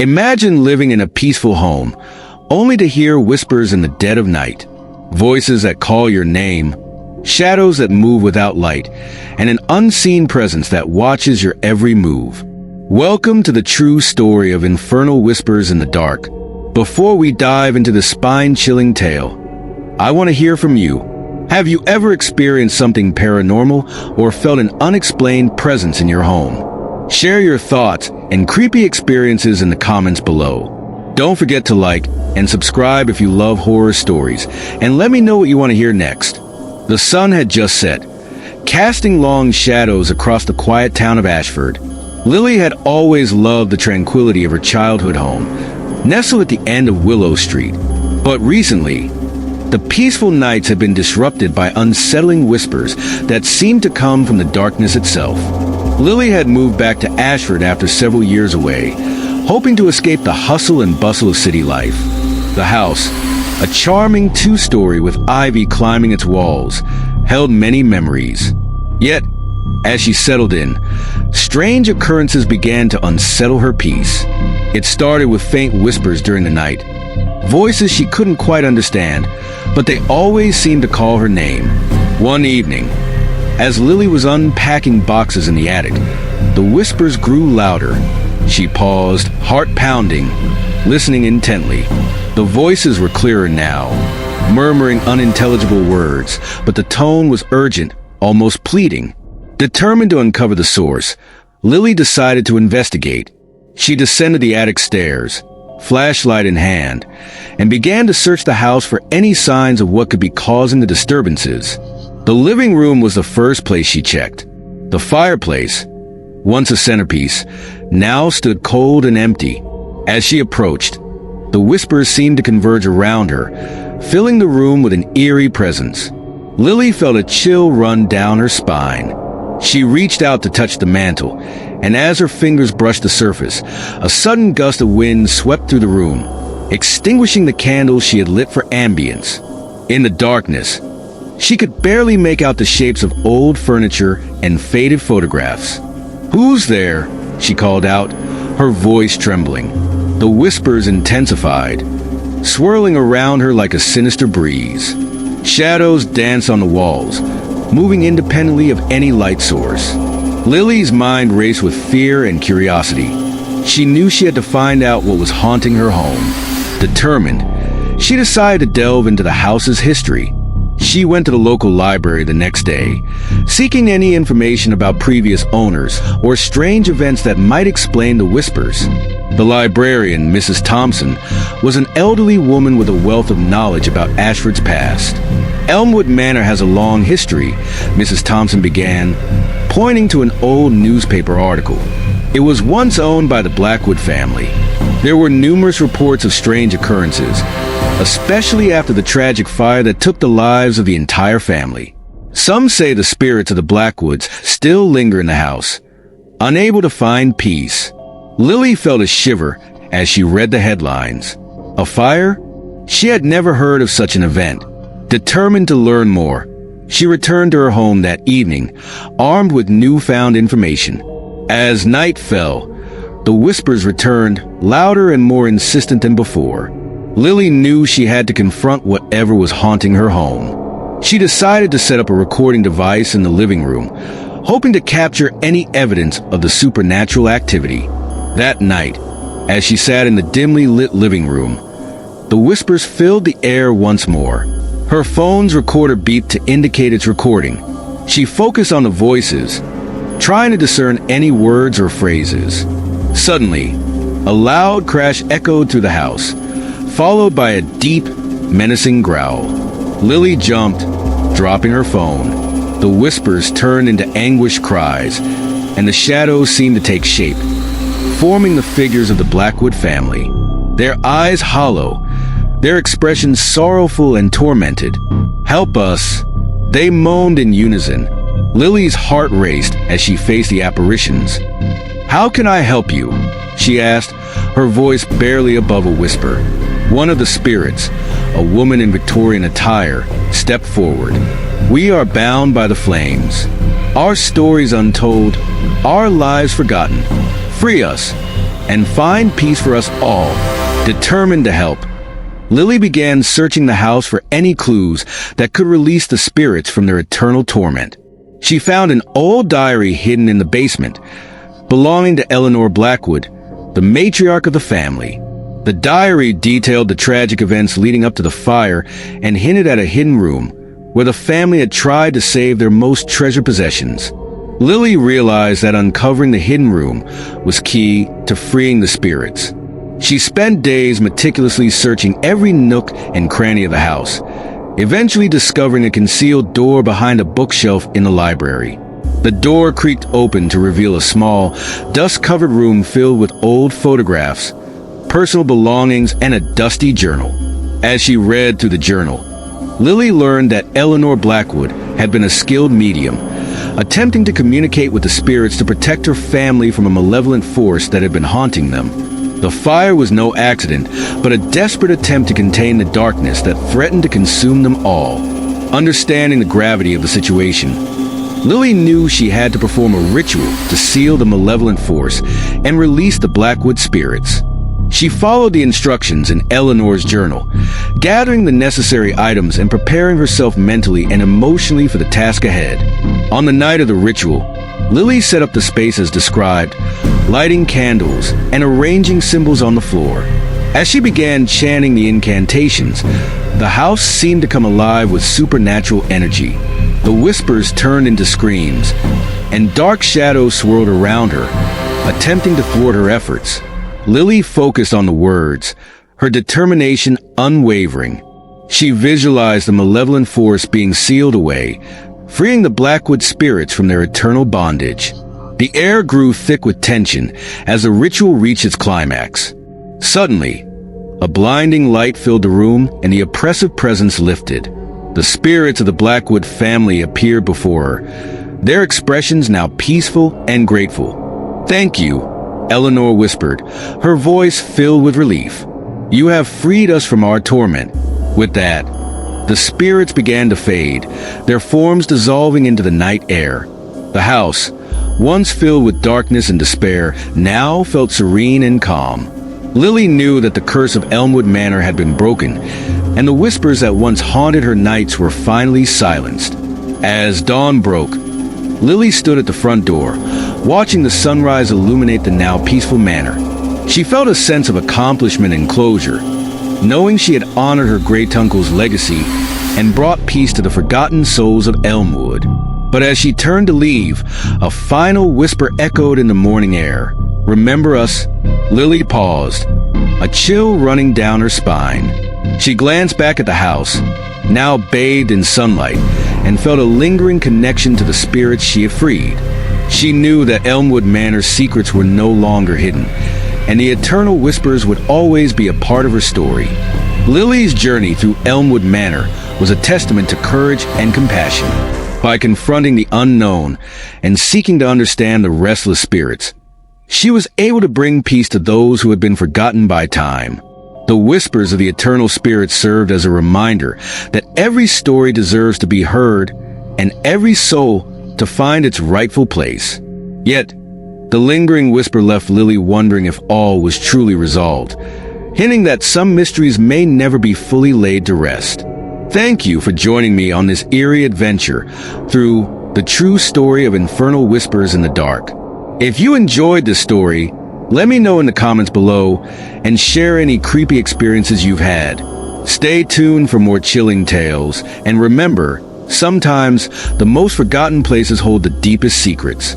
Imagine living in a peaceful home, only to hear whispers in the dead of night, voices that call your name, shadows that move without light, and an unseen presence that watches your every move. Welcome to the true story of infernal whispers in the dark. Before we dive into the spine-chilling tale, I want to hear from you. Have you ever experienced something paranormal or felt an unexplained presence in your home? Share your thoughts and creepy experiences in the comments below. Don't forget to like and subscribe if you love horror stories, and let me know what you want to hear next. The sun had just set, casting long shadows across the quiet town of Ashford. Lily had always loved the tranquility of her childhood home, nestled at the end of Willow Street. But recently, the peaceful nights had been disrupted by unsettling whispers that seemed to come from the darkness itself. Lily had moved back to Ashford after several years away, hoping to escape the hustle and bustle of city life. The house, a charming two-story with ivy climbing its walls, held many memories. Yet, as she settled in, strange occurrences began to unsettle her peace. It started with faint whispers during the night, voices she couldn't quite understand, but they always seemed to call her name. One evening, as Lily was unpacking boxes in the attic, the whispers grew louder. She paused, heart pounding, listening intently. The voices were clearer now, murmuring unintelligible words, but the tone was urgent, almost pleading. Determined to uncover the source, Lily decided to investigate. She descended the attic stairs, flashlight in hand, and began to search the house for any signs of what could be causing the disturbances. The living room was the first place she checked. The fireplace, once a centerpiece, now stood cold and empty. As she approached, the whispers seemed to converge around her, filling the room with an eerie presence. Lily felt a chill run down her spine. She reached out to touch the mantel, and as her fingers brushed the surface, a sudden gust of wind swept through the room, extinguishing the candles she had lit for ambience. In the darkness, she could barely make out the shapes of old furniture and faded photographs. "Who's there?" she called out, her voice trembling. The whispers intensified, swirling around her like a sinister breeze. Shadows danced on the walls, moving independently of any light source. Lily's mind raced with fear and curiosity. She knew she had to find out what was haunting her home. Determined, she decided to delve into the house's history. She went to the local library the next day, seeking any information about previous owners or strange events that might explain the whispers. The librarian, Mrs. Thompson, was an elderly woman with a wealth of knowledge about Ashford's past. "Elmwood Manor has a long history," Mrs. Thompson began, pointing to an old newspaper article. It was once owned by the Blackwood family. There were numerous reports of strange occurrences, especially after the tragic fire that took the lives of the entire family. Some say the spirits of the Blackwoods still linger in the house, unable to find peace. Lily felt a shiver as she read the headlines. A fire? She had never heard of such an event. Determined to learn more, she returned to her home that evening, armed with newfound information. As night fell, the whispers returned, louder and more insistent than before. Lily knew she had to confront whatever was haunting her home. She decided to set up a recording device in the living room, hoping to capture any evidence of the supernatural activity. That night, as she sat in the dimly lit living room, the whispers filled the air once more. Her phone's recorder beeped to indicate its recording. She focused on the voices, trying to discern any words or phrases. Suddenly, a loud crash echoed through the house, followed by a deep, menacing growl. Lily jumped, dropping her phone. The whispers turned into anguished cries, and the shadows seemed to take shape, forming the figures of the Blackwood family. Their eyes hollow, their expressions sorrowful and tormented. "Help us!" they moaned in unison. Lily's heart raced as she faced the apparitions. "How can I help you?" she asked, her voice barely above a whisper. One of the spirits, a woman in Victorian attire, stepped forward. "We are bound by the flames. Our stories untold, our lives forgotten. Free us, and find peace for us all. Determined to help, Lily began searching the house for any clues that could release the spirits from their eternal torment. She found an old diary hidden in the basement, belonging to Eleanor Blackwood, the matriarch of the family. The diary detailed the tragic events leading up to the fire and hinted at a hidden room where the family had tried to save their most treasured possessions. Lily realized that uncovering the hidden room was key to freeing the spirits. She spent days meticulously searching every nook and cranny of the house, eventually discovering a concealed door behind a bookshelf in the library. The door creaked open to reveal a small, dust-covered room filled with old photographs, personal belongings, and a dusty journal. As she read through the journal, Lily learned that Eleanor Blackwood had been a skilled medium, attempting to communicate with the spirits to protect her family from a malevolent force that had been haunting them. The fire was no accident, but a desperate attempt to contain the darkness that threatened to consume them all. Understanding the gravity of the situation, Lily knew she had to perform a ritual to seal the malevolent force and release the Blackwood spirits. She followed the instructions in Eleanor's journal, gathering the necessary items and preparing herself mentally and emotionally for the task ahead. On the night of the ritual, Lily set up the space as described, lighting candles and arranging symbols on the floor. As she began chanting the incantations, the house seemed to come alive with supernatural energy. The whispers turned into screams, and dark shadows swirled around her, attempting to thwart her efforts. Lily focused on the words, her determination unwavering. She visualized the malevolent force being sealed away, freeing the Blackwood spirits from their eternal bondage. The air grew thick with tension as the ritual reached its climax. Suddenly, a blinding light filled the room and the oppressive presence lifted. The spirits of the Blackwood family appeared before her, their expressions now peaceful and grateful. "Thank you," Eleanor whispered, her voice filled with relief. "You have freed us from our torment." With that, the spirits began to fade, their forms dissolving into the night air. The house, once filled with darkness and despair, now felt serene and calm. Lily knew that the curse of Elmwood Manor had been broken, and the whispers that once haunted her nights were finally silenced. As dawn broke, Lily stood at the front door, watching the sunrise illuminate the now peaceful manor. She felt a sense of accomplishment and closure, knowing she had honored her great-uncle's legacy and brought peace to the forgotten souls of Elmwood. But as she turned to leave, a final whisper echoed in the morning air. "Remember us?" Lily paused, a chill running down her spine. She glanced back at the house, now bathed in sunlight, and felt a lingering connection to the spirits she had freed. She knew that Elmwood Manor's secrets were no longer hidden, and the eternal whispers would always be a part of her story. Lily's journey through Elmwood Manor was a testament to courage and compassion. By confronting the unknown and seeking to understand the restless spirits, she was able to bring peace to those who had been forgotten by time. The whispers of the eternal spirits served as a reminder that every story deserves to be heard and every soul to find its rightful place. Yet, the lingering whisper left Lily wondering if all was truly resolved, hinting that some mysteries may never be fully laid to rest. Thank you for joining me on this eerie adventure through the true story of infernal whispers in the dark. If you enjoyed this story, let me know in the comments below and share any creepy experiences you've had. Stay tuned for more chilling tales, and remember, sometimes the most forgotten places hold the deepest secrets.